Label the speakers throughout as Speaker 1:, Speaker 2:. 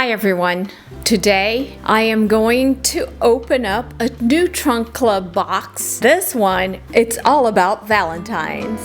Speaker 1: Hi everyone. Today I am going to open up a new Trunk Club box. This one, it's all about Valentines.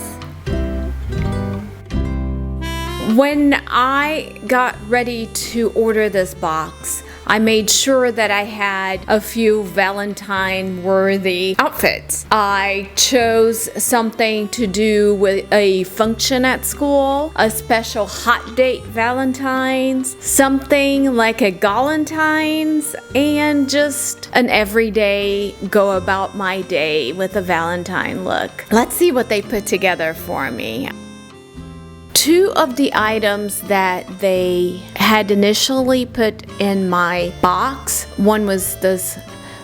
Speaker 1: When I got ready to order this box, I made sure that I had a few Valentine-worthy outfits. I chose something to do with a function at school, a special hot date Valentine's, something like a Galentine's, and just an everyday go about my day with a Valentine look. Let's see what they put together for me. Two of the items that they had initially put in my box, one was this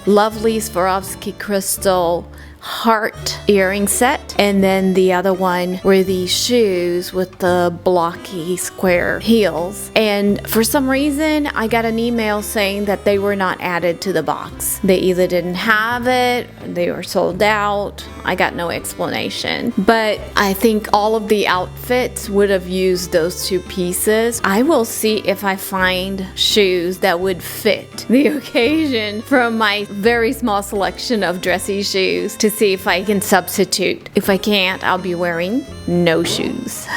Speaker 1: lovely Swarovski crystal heart earring set, and then the other one were these shoes with the blocky square heels. And for some reason I got an email saying that they were not added to the box. They either didn't have it, they were sold out. I got no explanation, but I think all of the outfits would have used those two pieces. I will see if I find shoes that would fit the occasion from my very small selection of dressy shoes to see if I can substitute. If I can't, I'll be wearing no shoes.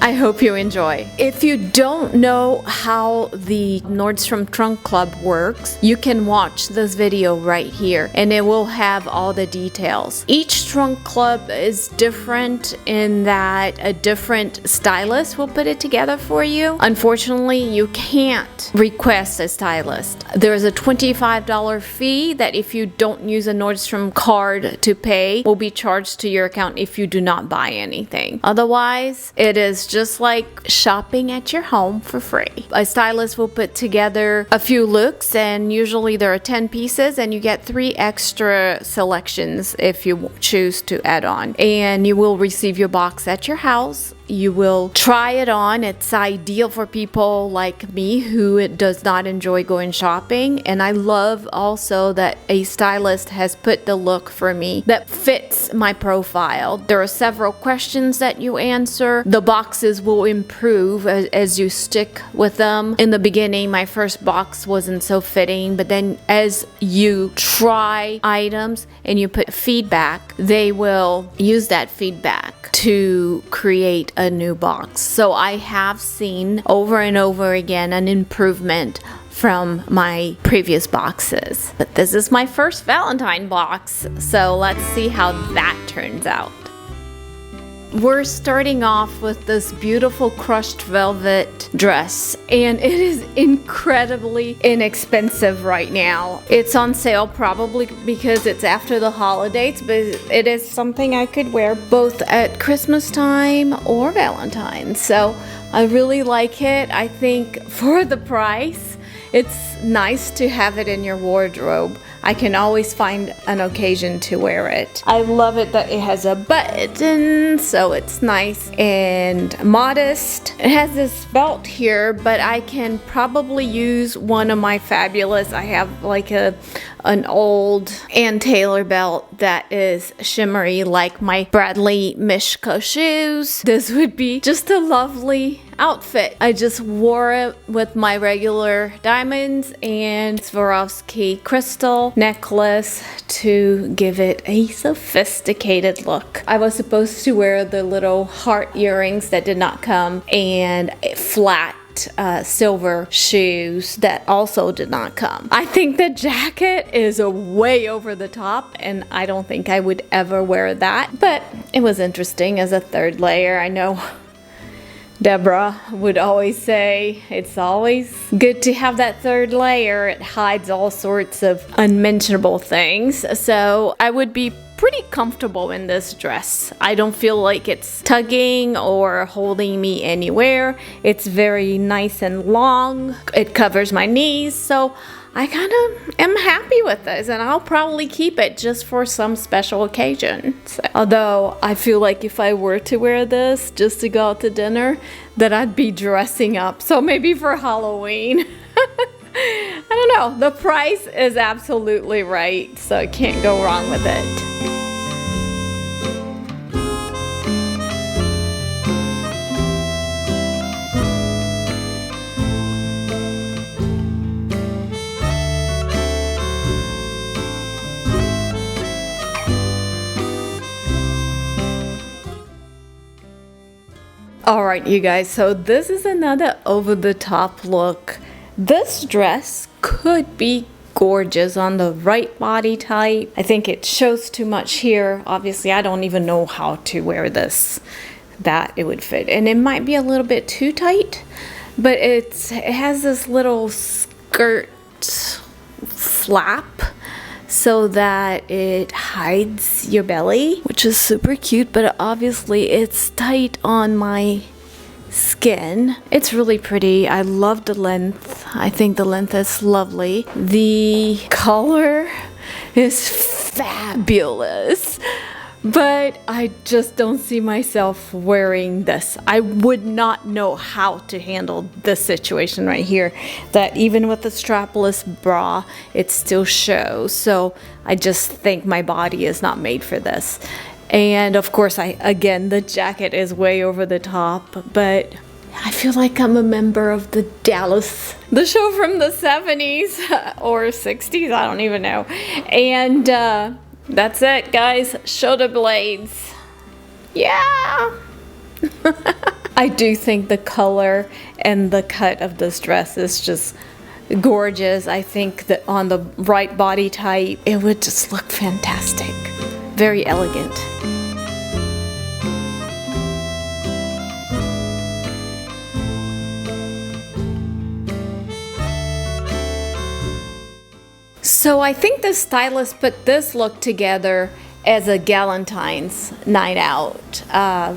Speaker 1: I hope you enjoy. If you don't know how the Nordstrom Trunk Club works, you can watch this video right here and it will have all the details. Each trunk club is different in that a different stylist will put it together for you. Unfortunately, you can't request a stylist. There is a $25 fee that if you don't use a Nordstrom card to pay will be charged to your account if you do not buy anything. Otherwise, it is just like shopping at your home for free. A stylist will put together a few looks, and usually there are 10 pieces and you get 3 extra selections if you choose to add on. And you will receive your box at your house. You will try it on. It's ideal for people like me who does not enjoy going shopping. And I love also that a stylist has put the look for me that fits my profile. There are several questions that you answer. The boxes will improve as you stick with them. In the beginning, my first box wasn't so fitting, but then as you try items and you put feedback, they will use that feedback to create a new box. So I have seen over and over again an improvement from my previous boxes. But this is my first Valentine box, so let's see how that turns out. We're starting off with this beautiful crushed velvet dress, and it is incredibly inexpensive right now. It's on sale probably because it's after the holidays, but it is something I could wear both at Christmas time or Valentine's. So I really like it. I think for the price, it's nice to have it in your wardrobe. I can always find an occasion to wear it. I love it that it has a button, so it's nice and modest. It has this belt here, but I can probably use one of my fabulous, I have like an old Ann Taylor belt that is shimmery like my Bradley Mishka shoes. This would be just a lovely outfit. I just wore it with my regular diamonds and Swarovski crystal necklace to give it a sophisticated look. I was supposed to wear the little heart earrings that did not come and flat silver shoes that also did not come. I think the jacket is way over the top and I don't think I would ever wear that, but it was interesting as a third layer. I know Deborah would always say it's always good to have that third layer. It hides all sorts of unmentionable things. So I would be pretty comfortable in this dress. I don't feel like it's tugging or holding me anywhere. It's very nice and long. It covers my knees, so I kind of am happy with this, and I'll probably keep it just for some special occasion. So, although I feel like if I were to wear this just to go out to dinner, that I'd be dressing up. So maybe for Halloween. I don't know. The price is absolutely right, so I can't go wrong with it. Alright, you guys, so this is another over-the-top look. This dress could be gorgeous on the right body type. I think it shows too much here. Obviously, I don't even know how to wear this, that it would fit. And it might be a little bit too tight, but it has this little skirt flap so that it hides your belly, which is super cute, but obviously it's tight on my skin. It's really pretty. I love the length. I think the length is lovely. The color is fabulous. But I just don't see myself wearing this. I would not know how to handle this situation right here. That even with the strapless bra, it still shows. So I just think my body is not made for this. And of course, again, the jacket is way over the top. But I feel like I'm a member of the Dallas, the show from the 70s or 60s. I don't even know. And that's it, guys. Shoulder blades. Yeah. I do think the color and the cut of this dress is just gorgeous. I think that on the right body type, it would just look fantastic. Very elegant. So I think the stylist put this look together as a Valentine's night out.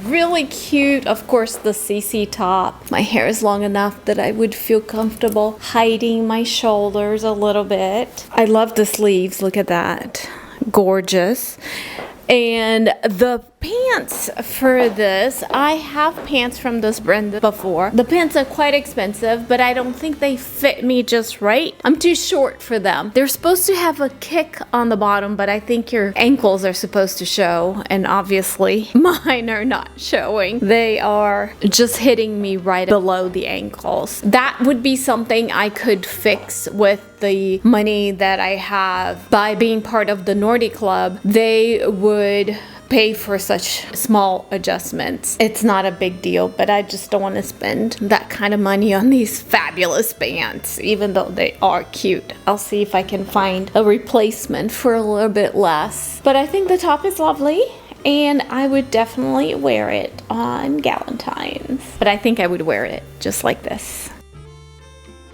Speaker 1: Really cute. Of course, the CeCe top. My hair is long enough that I would feel comfortable hiding my shoulders a little bit. I love the sleeves. Look at that. Gorgeous. And the pants for this, I have pants from this brand before. The pants are quite expensive, but I don't think they fit me just right. I'm too short for them. They're supposed to have a kick on the bottom, but I think your ankles are supposed to show, and obviously mine are not showing. They are just hitting me right below the ankles. That would be something I could fix with the money that I have by being part of the Nordy Club. They would pay for such small adjustments. It's not a big deal, but I just don't want to spend that kind of money on these fabulous pants, even though they are cute. I'll see if I can find a replacement for a little bit less. But I think the top is lovely, and I would definitely wear it on Valentine's. But I think I would wear it just like this.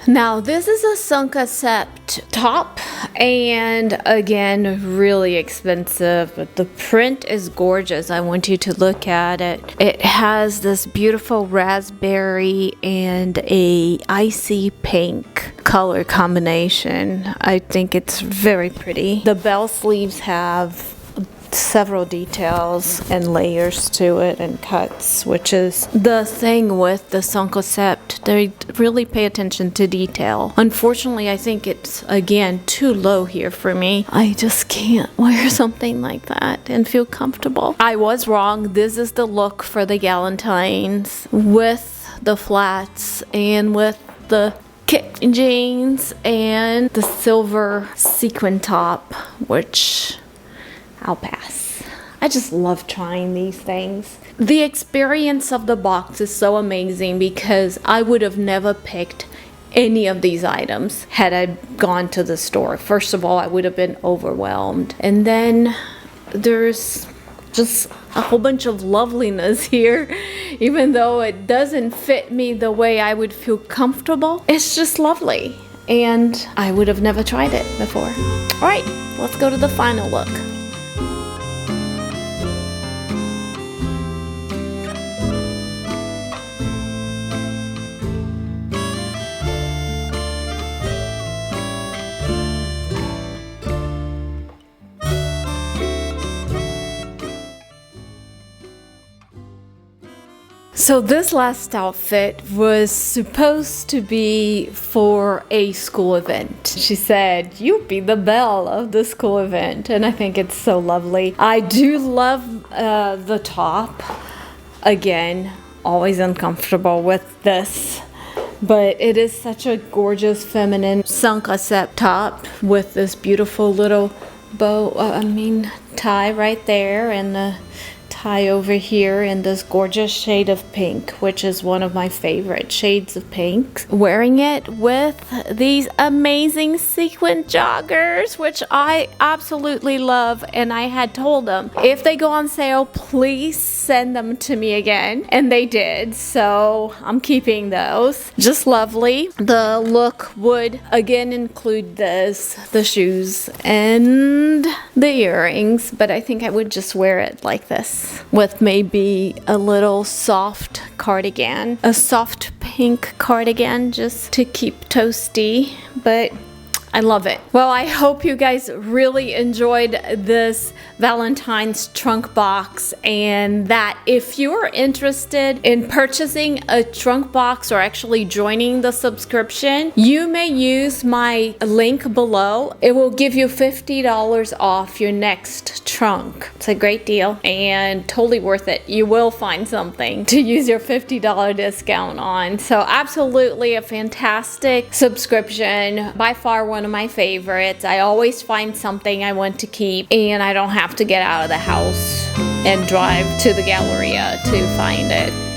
Speaker 1: Now this is a Sept top, and again, really expensive, but the print is gorgeous. I want you to look at it. It has this beautiful raspberry and a icy pink color combination. I think it's very pretty. The bell sleeves have several details and layers to it and cuts, which is the thing with the Sept. They really pay attention to detail. Unfortunately, I think it's, again, too low here for me. I just can't wear something like that and feel comfortable. I was wrong. This is the look for the Valentines with the flats and with the kick jeans and the silver sequin top, which I'll pass. I just love trying these things. The experience of the box is so amazing because I would have never picked any of these items had I gone to the store. First of all, I would have been overwhelmed. And then there's just a whole bunch of loveliness here. Even though it doesn't fit me the way I would feel comfortable, it's just lovely. And I would have never tried it before. All right, let's go to the final look. So this last outfit was supposed to be for a school event. She said, "You be the belle of the school event," and I think it's so lovely. I do love the top. Again, always uncomfortable with this, but it is such a gorgeous feminine Sept top with this beautiful little bow, tie right there, and the tie over here in this gorgeous shade of pink, which is one of my favorite shades of pink. Wearing it with these amazing sequin joggers, which I absolutely love, and I had told them if they go on sale, please send them to me again, and they did, so I'm keeping those. Just lovely. The look would again include this, the shoes and the earrings, but I think I would just wear it like this with maybe a little soft cardigan, a soft pink cardigan just to keep toasty, but I love it. Well, I hope you guys really enjoyed this Valentine's trunk box, and that if you're interested in purchasing a trunk box or actually joining the subscription, you may use my link below. It will give you $50 off your next trunk. It's a great deal and totally worth it. You will find something to use your $50 discount on. So absolutely a fantastic subscription. By far one of my favorites. I always find something I want to keep, and I don't have to get out of the house and drive to the Galleria to find it.